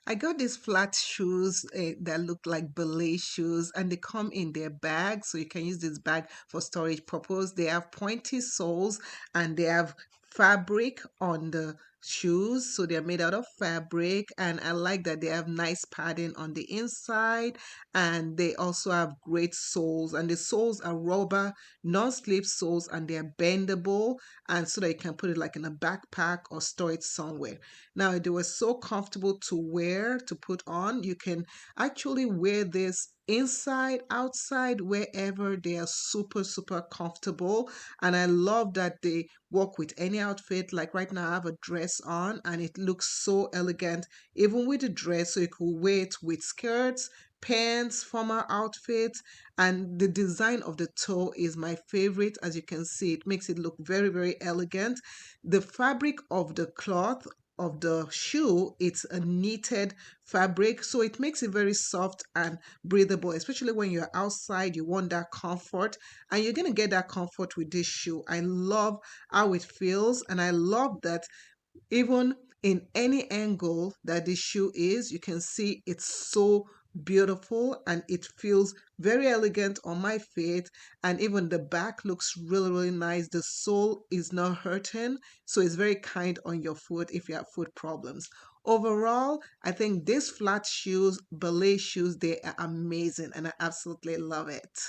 I got these flat shoes that look like ballet shoes, and they come in their bag, so you can use this bag for storage purpose. They have pointy soles and they have fabric on the shoes, so they're made out of fabric. And I like that they have nice padding on the inside, and they also have great soles. And the soles are rubber, non-slip soles, and they're bendable, and so that you can put it like in a backpack or store it somewhere. Now, they were so comfortable to wear, to put on. You can actually wear this inside, outside, wherever. They are super, super comfortable. And I love that they work with any outfit. Like right now, I have a dress on and it looks so elegant, even with the dress. So you could wear it with skirts, pants, formal outfits, and the design of the toe is my favorite. As you can see, it makes it look very, very elegant. The fabric of the cloth of the shoe, it's a knitted fabric, so it makes it very soft and breathable, especially when you're outside. You want that comfort, and you're going to get that comfort with this shoe. I love how it feels, and I love that even in any angle that this shoe is, you can see it's so beautiful and it feels very elegant on my feet. And even the back looks really, really nice. The sole is not hurting, so it's very kind on your foot if you have foot problems. Overall, I think these flat shoes, ballet shoes, they are amazing and I absolutely love it.